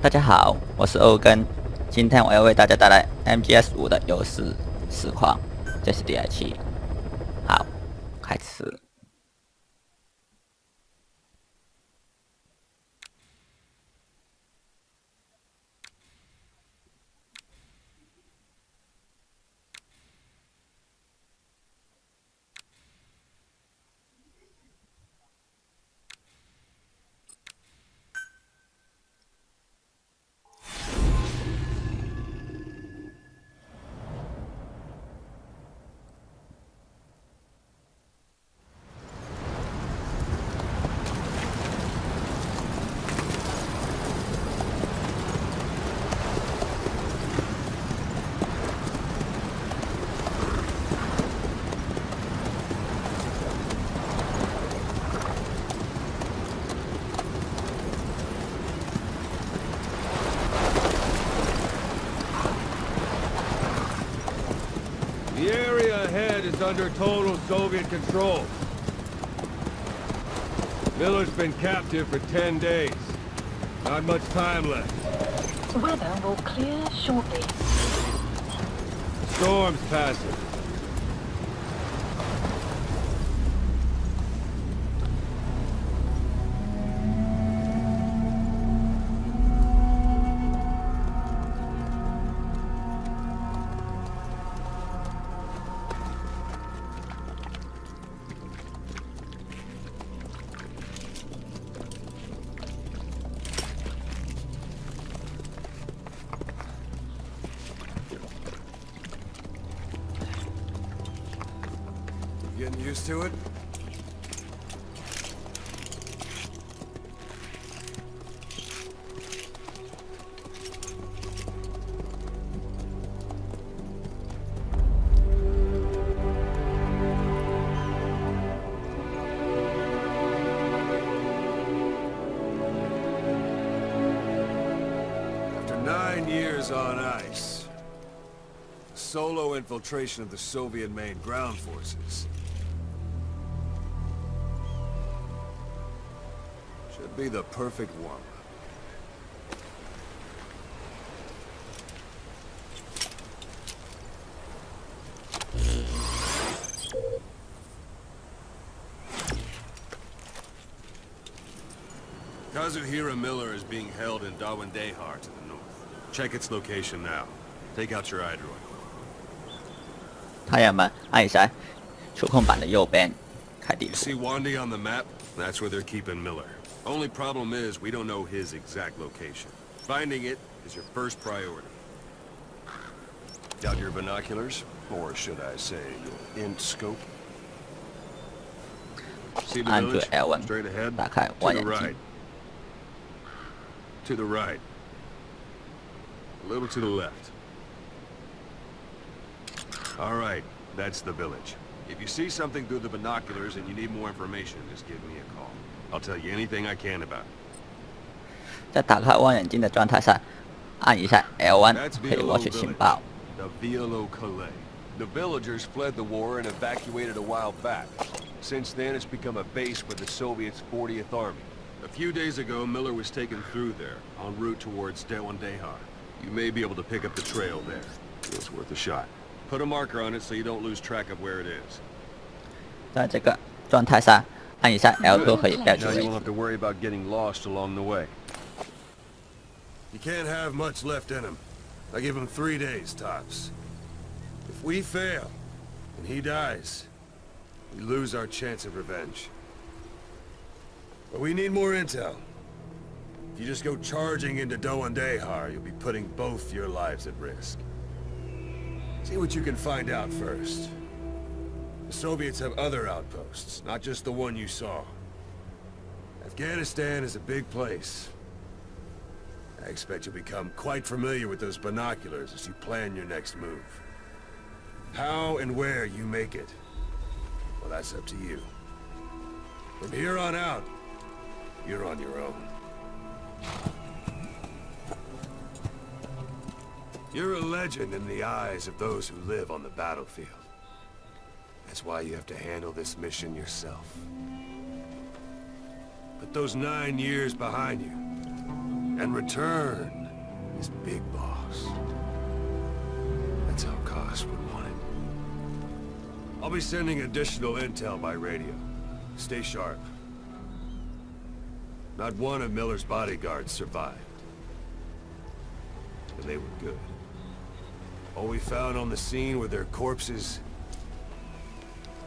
大家好，我是欧根，今天我要为大家带来 MGS5的游戏实况，这是第二期。好，开始。The area ahead is under total Soviet control. Miller's been captive for 10 days. Not much time left. The weather will clear shortly. Storm's passing. Getting used to it? After 9 years on ice, solo infiltration of the Soviet main ground forces should be the perfect warm-up. Kazuhira Miller is being held in Dawandehar to the north. Check its location now. Take out your iDroid. 太阳们，按一下触控板的右边，开地 You 图。 see Wandy on the map? That's where they're keeping Miller. Only problem is we don't know his exact location. Finding it is your first priority. Got your binoculars? Or should I say, your int scope? See the 按住 village? L1 Straight ahead? 打开 To 望 the 远镜 right.。To the right. A little to the left. All right, that's the village. If you see something through the binoculars and you need more information, just give me a call. I'll tell you anything I can about it. 在打开望远镜的状态下，按一下 L1 That's 可以获 Violo 取情 Village. 报。 The Violo Calais. The villagers fled the war and evacuated a while back. Since then, it's become a base for the Soviets' 40th Army. A few days ago, Miller was taken through there, en route towards Dawandehar. You may be able to pick up the trail there. It's worth a shot. Put a marker on it so you don't lose track of where it is. 在这个状态下，按一下 L2 可以标记 Now 位 you won't 置。 have to worry about getting lost along the way. You can't have much left in him. I give him 3 days, tops. If we fail, and he dies, we lose our chance of revenge. But we need more intel. If you just go charging into Dawandehar, you'll be putting both your lives at risk. See what you can find out first. The Soviets have other outposts, not just the one you saw. Afghanistan is a big place. I expect you'll become quite familiar with those binoculars as you plan your next move. How and where you make it, well, that's up to you. From here on out, you're on your own. You're a legend in the eyes of those who live on the battlefield. That's why you have to handle this mission yourself. Put those 9 years behind you. and return as Big Boss. That's how Koss would want it. I'll be sending additional intel by radio. Stay sharp. Not one of Miller's bodyguards survived. And they were good. All we found on the scene were their corpses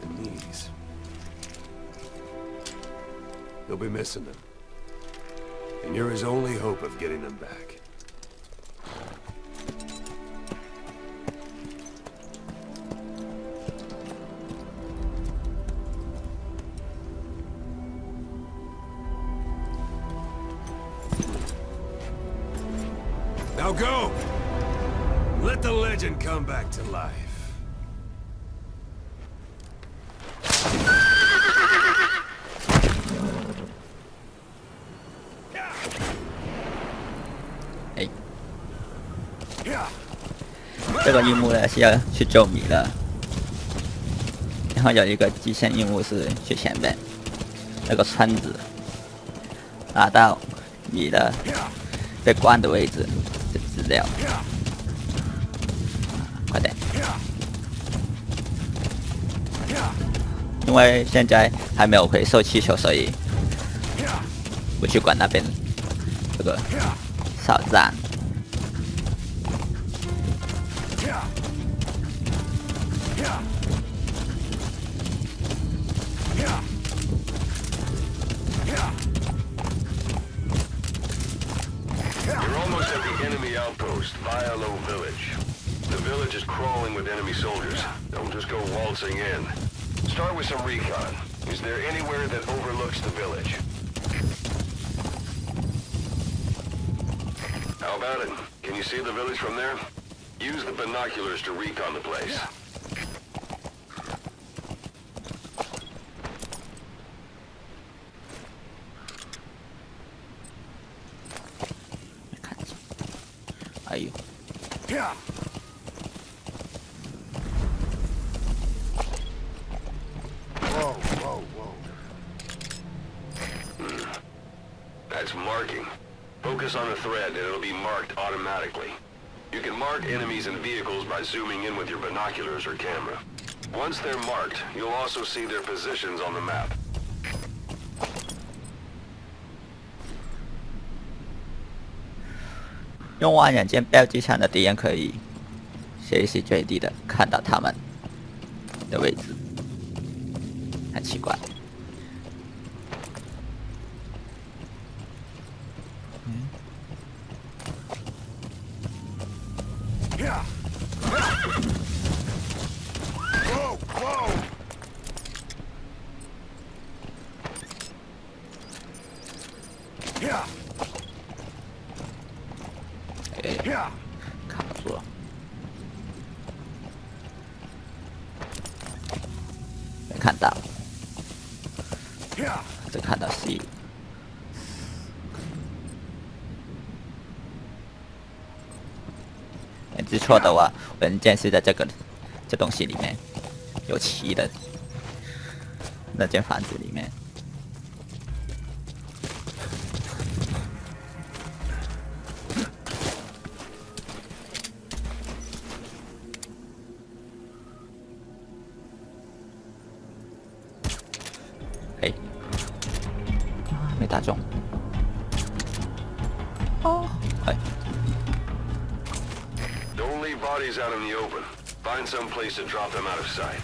and knees. You'll be missing them. And you're his only hope of getting them back. Now go! Let the legend come back to life. 哎，这个任务呢是要去救米的，然后有一个支线任务是去前面那个村子，拿到米的被关的位置的资料，快点！因为现在还没有回收气球，所以不去管那边这个哨站。You're almost at the enemy outpost, Vialo Village. The village is crawling with enemy soldiers. Don't just go waltzing in. Start with some recon. Is there anywhere that overlooks the village? How about it? Can you see the village from there? Use the binoculars to recon the place. Aí. Whoa, whoa, whoa. That's marking. Focus on a thread and it'll be marked automatically. You can mark enemies and vehicles by zooming in with your binoculars or camera. Once they're marked, you'll also see their positions on the map. 用望远镜标记上的敌人可以随时随地的看到他们的位置，很奇怪。Whoa, whoa! Yeah. 哎，卡住了，没看到，只看到 C。没记错的话，文件是在这东西里面，有旗的那间房子里面。哎，没打中。哦，哎。Don't leave bodies out in the open. Find some place to drop them out of sight.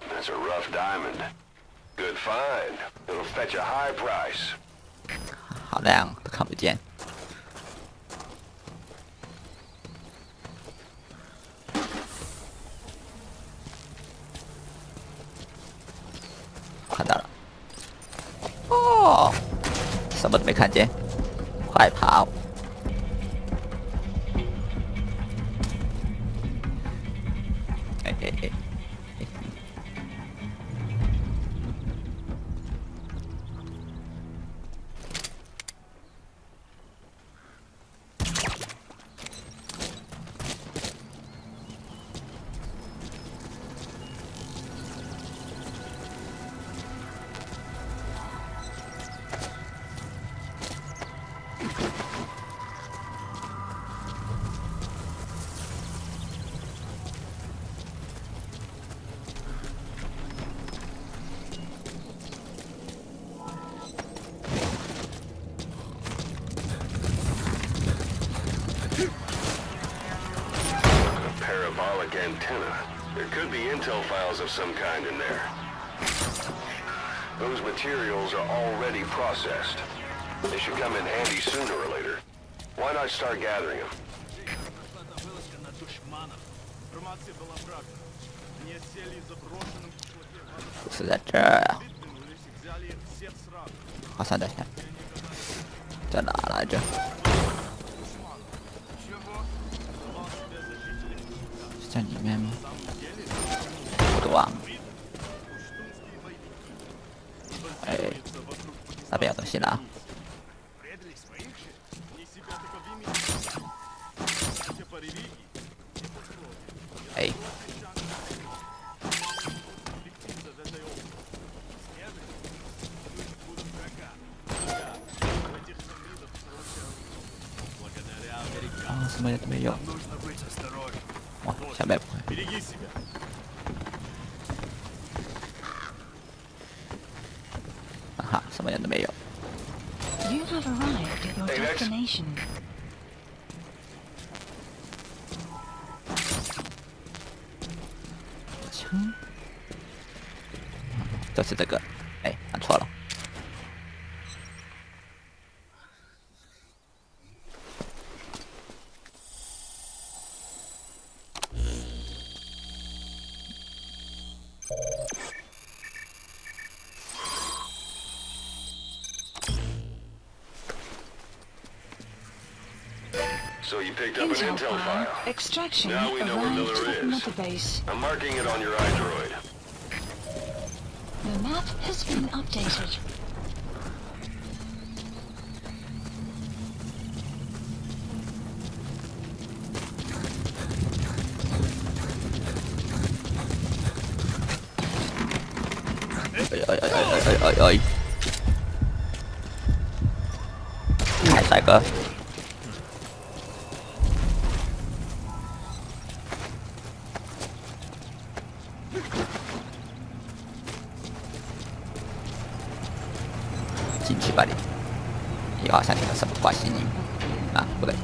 That's a rough diamond. Good find. It'll fetch a high price. 好亮，都看不见。看到了。哦，什么都没看见，快跑！ Parabolic antenna. There could be intel files of some kind in there. Those materials are already processed. They should come in handy sooner or later. Why not start gathering them? 不是在这儿啊，好像在在哪来着？是在里面吗？我都忘了。哎，那边有东西了啊！哎。 什么也都没有。哇，下面不会。啊哈，什么也都没有。 You have arrived at your destination. 枪，就是这个。哎，按错了。 So you picked up an intel file. Extraction Now we know where arrived Miller at is. Mother Base. I'm marking it on your iDroid. The map has been updated. Ôi. 太帅哥！进去吧你！以后好像听到什么挂心音啊？不对，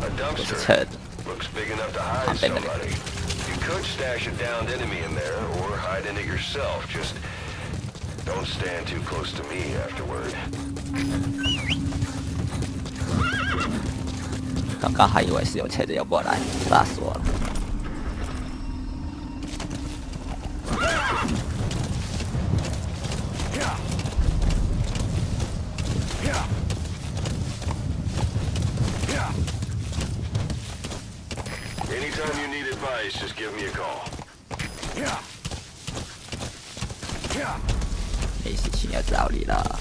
A 不是 dumpster 车子， looks big enough to hide 旁边的 somebody. You could stash a downed enemy in there or hide in it yourself. Just don't stand too close to me afterward. 刚刚还以为是有车子要过来，吓死我了。 Anytime you need advice, just give me a call. 没事情要找你了。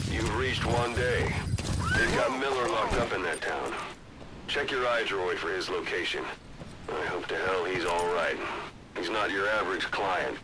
You've reached one day. They've got Miller locked up in that town. Check your iDroid for his location. I hope to hell he's all right. He's not your average client.